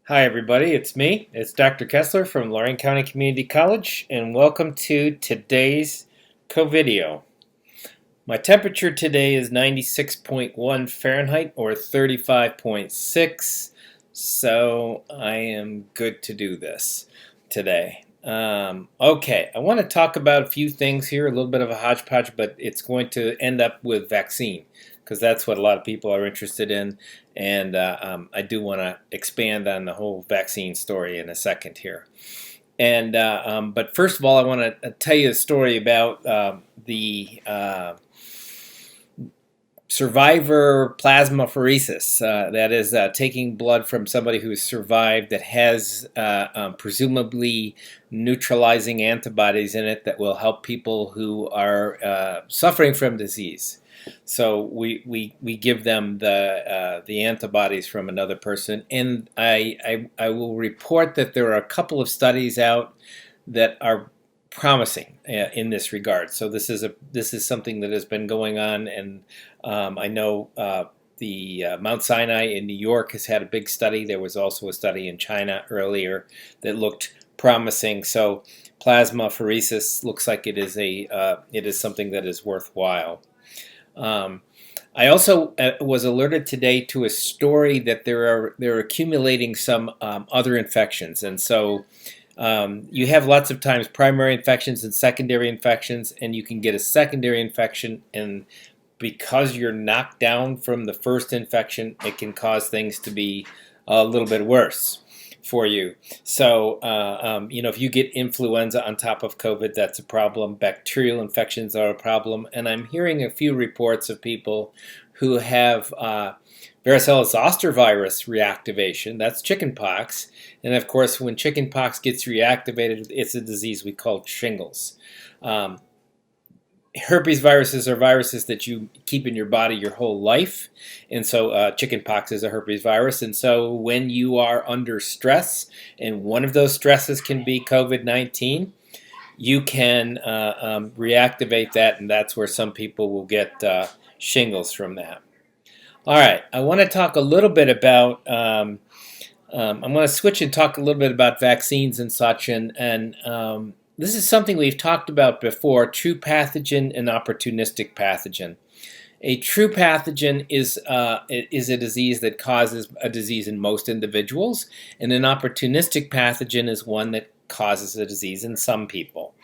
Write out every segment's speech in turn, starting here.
Hi everybody, it's me. It's Dr. Kestler from Lorain County Community College, and welcome to today's co-video. My temperature today is 96.1 Fahrenheit or 35.6, so I am good to do this today. Okay, I want to talk about a few things here, a little bit of a hodgepodge, but it's going to end up with vaccine because that's what a lot of people are interested in, and I do want to expand on the whole vaccine story in a second here. But first of all, I want to tell you a story about the survivor plasmapheresis. That is taking blood from somebody who's survived that has presumably neutralizing antibodies in it that will help people who are suffering from disease. So we give them the antibodies from another person, and I will report that there are a couple of studies out that are promising in this regard. So this is something that has been going on, and I know the Mount Sinai in New York has had a big study. There was also a study in China earlier that looked promising. So plasmapheresis looks like it is something that is worthwhile. I also was alerted today to a story that they're accumulating some other infections, and so you have lots of times primary infections and secondary infections, and you can get a secondary infection, and because you're knocked down from the first infection, it can cause things to be a little bit worse for you. So, if you get influenza on top of COVID, that's a problem. Bacterial infections are a problem. And I'm hearing a few reports of people who have varicella zoster virus reactivation. That's chickenpox. And of course, when chickenpox gets reactivated, it's a disease we call shingles. Herpes viruses are viruses that you keep in your body your whole life, and so chickenpox is a herpes virus. And so when you are under stress, and one of those stresses can be COVID-19, you can reactivate that, and that's where some people will get shingles from that. All right, I want to talk a little bit about. I'm going to switch and talk a little bit about vaccines and such, and this is something we've talked about before: true pathogen and opportunistic pathogen. A true pathogen is a disease that causes a disease in most individuals, and an opportunistic pathogen is one that causes a disease in some people.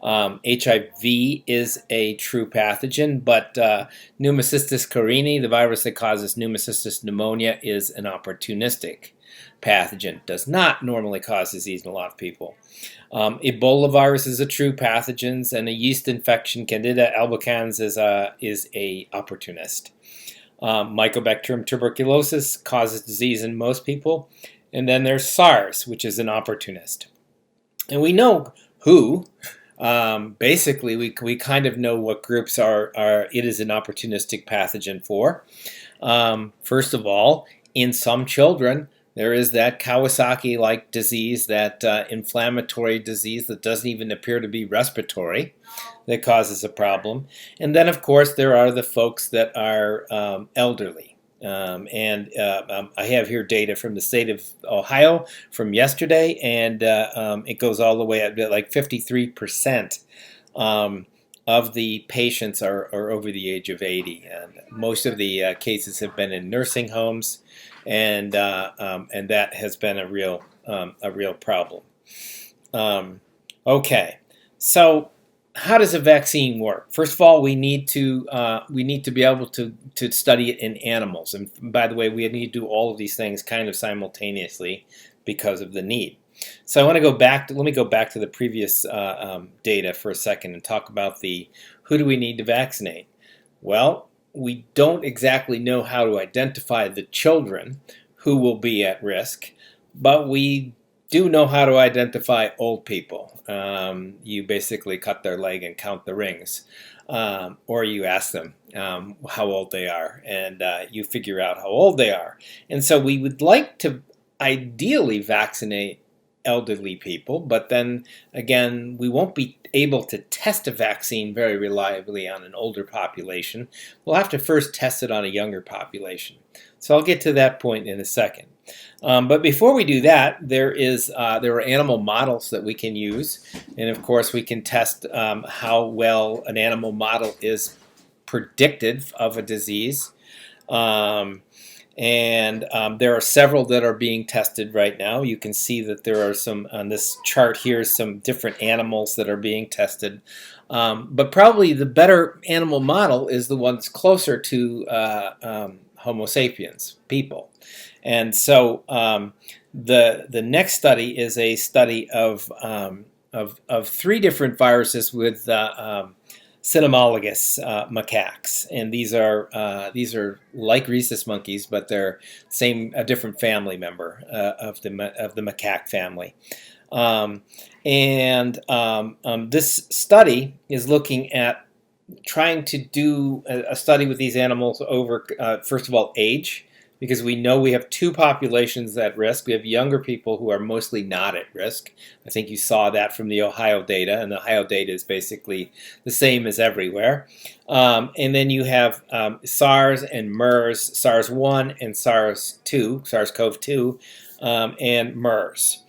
HIV is a true pathogen, but pneumocystis carinii, the virus that causes pneumocystis pneumonia, is an opportunistic pathogen. Does not normally cause disease in a lot of people. Ebola virus is a true pathogen, and a yeast infection, Candida albicans, is a opportunist. Mycobacterium tuberculosis causes disease in most people, and then there's SARS, which is an opportunist. And we know who. Basically, we kind of know what groups it is an opportunistic pathogen for. First of all, in some children, there is that Kawasaki-like disease, that inflammatory disease that doesn't even appear to be respiratory, that causes a problem. And then, of course, there are the folks that are elderly. I have here data from the state of Ohio from yesterday, and it goes all the way up to like 53% of the patients are over the age of 80. And most of the cases have been in nursing homes, and that has been a real problem. Okay, so how does a vaccine work? First of all, we need to be able to study it in animals, and by the way, we need to do all of these things kind of simultaneously because of the need. So I want to go back. Let me go back to the previous data for a second and talk about who do we need to vaccinate. Well, we don't exactly know how to identify the children who will be at risk, but we do know how to identify old people. You basically cut their leg and count the rings, or you ask them how old they are, and you figure out how old they are. And so we would like to ideally vaccinate elderly people, but then again, we won't be able to test a vaccine very reliably on an older population. We'll have to first test it on a younger population. So I'll get to that point in a second. But before we do that, there are animal models that we can use, and of course we can test how well an animal model is predictive of a disease. There are several that are being tested right now. You can see that there are some, on this chart here, some different animals that are being tested. But probably the better animal model is the one that's closer to Homo sapiens, people. And so the next study is a study of 3 different viruses with cynomolgus macaques, and these are like rhesus monkeys, but they're a different family member of the macaque family. This study is looking at trying to do a study with these animals over, first of all, age, because we know we have 2 populations at risk. We have younger people who are mostly not at risk. I think you saw that from the Ohio data, and the Ohio data is basically the same as everywhere. And then you have SARS and MERS, SARS-1 and SARS-2, SARS-CoV-2, and MERS.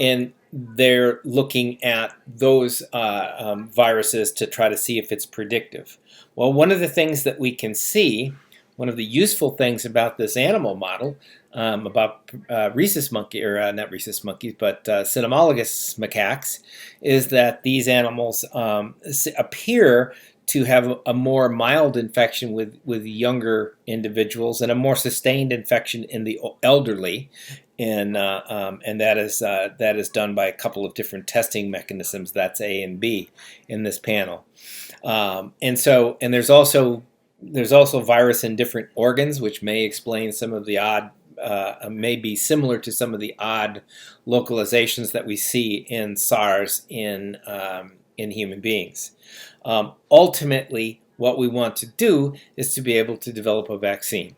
And they're looking at those viruses to try to see if it's predictive. Well, one of the things that we can see, one of the useful things about this animal model, about rhesus monkey, or not rhesus monkeys, but cynomolgus macaques, is that these animals appear to have a more mild infection with younger individuals and a more sustained infection in the elderly, and that is done by a couple of different testing mechanisms. That's A and B in this panel, and there's also virus in different organs, which may explain some of the odd, may be similar to some of the odd localizations that we see in SARS in human beings. Ultimately, what we want to do is to be able to develop a vaccine.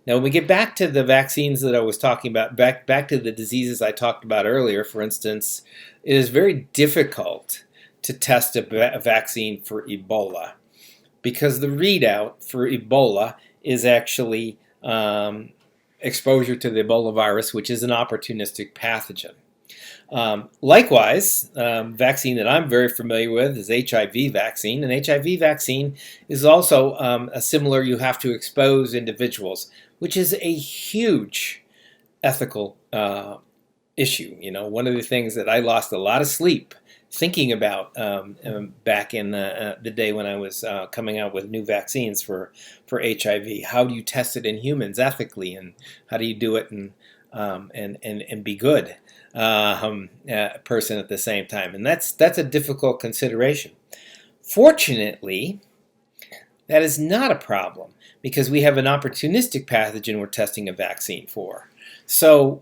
Now, when we get back to the vaccines that I was talking about, back to the diseases I talked about earlier, for instance, it is very difficult to test a vaccine for Ebola, because the readout for Ebola is actually exposure to the Ebola virus, which is an opportunistic pathogen. Likewise, vaccine that I'm very familiar with is HIV vaccine, and HIV vaccine is also a similar, you have to expose individuals, which is a huge ethical issue. You know, one of the things that I lost a lot of sleep thinking about back in the day when I was coming out with new vaccines for HIV. How do you test it in humans ethically, and how do you do it and be good person at the same time? And that's a difficult consideration. Fortunately, that is not a problem, because we have an opportunistic pathogen we're testing a vaccine for. So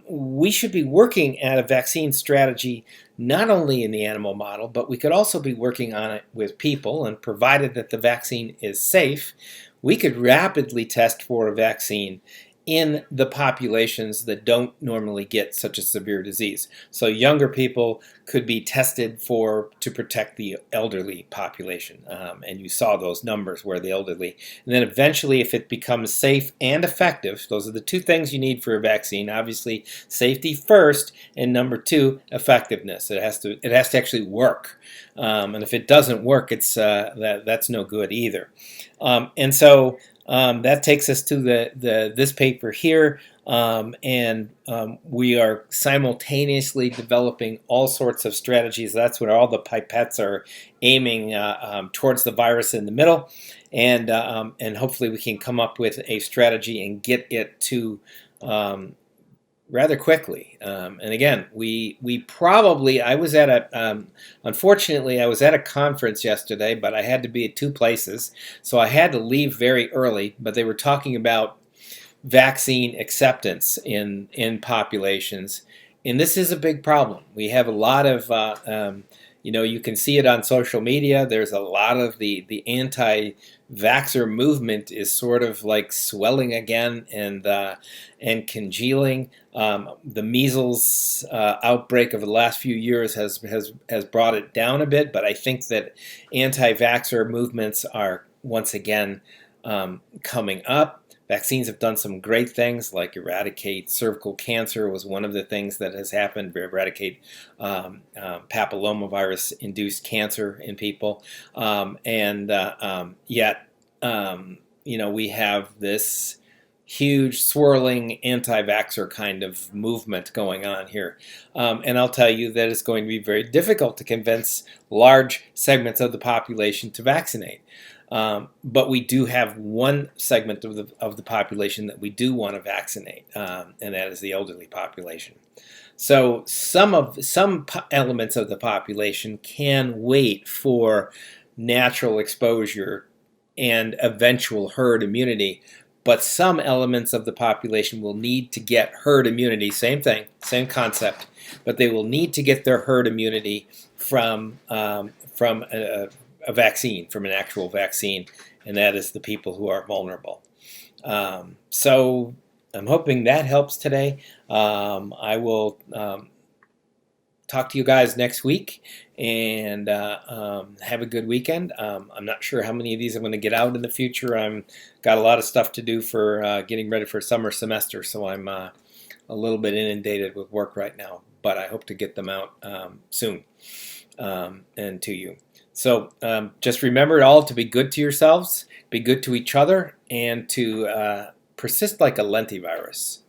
we should be working at a vaccine strategy not only in the animal model, but we could also be working on it with people, and provided that the vaccine is safe, we could rapidly test for a vaccine in the populations that don't normally get such a severe disease. So younger people could be tested to protect the elderly population, and you saw those numbers where the elderly. And then eventually, if it becomes safe and effective, those are the 2 things you need for a vaccine. Obviously, safety first, and number 2, effectiveness. It has to actually work, and if it doesn't work, that's no good either. That takes us to this paper here, and we are simultaneously developing all sorts of strategies. That's what all the pipettes are aiming towards the virus in the middle, and hopefully we can come up with a strategy and get it to rather quickly. And again, unfortunately, I was at a conference yesterday, but I had to be at 2 places, so I had to leave very early, but they were talking about vaccine acceptance in populations, and this is a big problem. We have a lot of, you can see it on social media. There's a lot of the anti-vaxxer movement is sort of like swelling again and congealing. The measles outbreak of the last few years has brought it down a bit, but I think that anti-vaxxer movements are once again coming up. Vaccines have done some great things, like eradicate cervical cancer was one of the things that has happened. Eradicate papillomavirus-induced cancer in people, and yet, we have this huge swirling anti-vaxxer kind of movement going on here. And I'll tell you that it's going to be very difficult to convince large segments of the population to vaccinate. But we do have one segment of the population that we do want to vaccinate, and that is the elderly population. So some elements of the population can wait for natural exposure and eventual herd immunity, but some elements of the population will need to get herd immunity. Same thing, same concept, but they will need to get their herd immunity from a vaccine, from an actual vaccine, and that is the people who are vulnerable. So I'm hoping that helps today. I will talk to you guys next week, and have a good weekend. I'm not sure how many of these I'm going to get out in the future. I'm got a lot of stuff to do for getting ready for summer semester, so I'm a little bit inundated with work right now, but I hope to get them out soon and to you. So just remember all to be good to yourselves, be good to each other, and to persist like a lentivirus.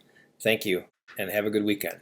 Thank you, and have a good weekend.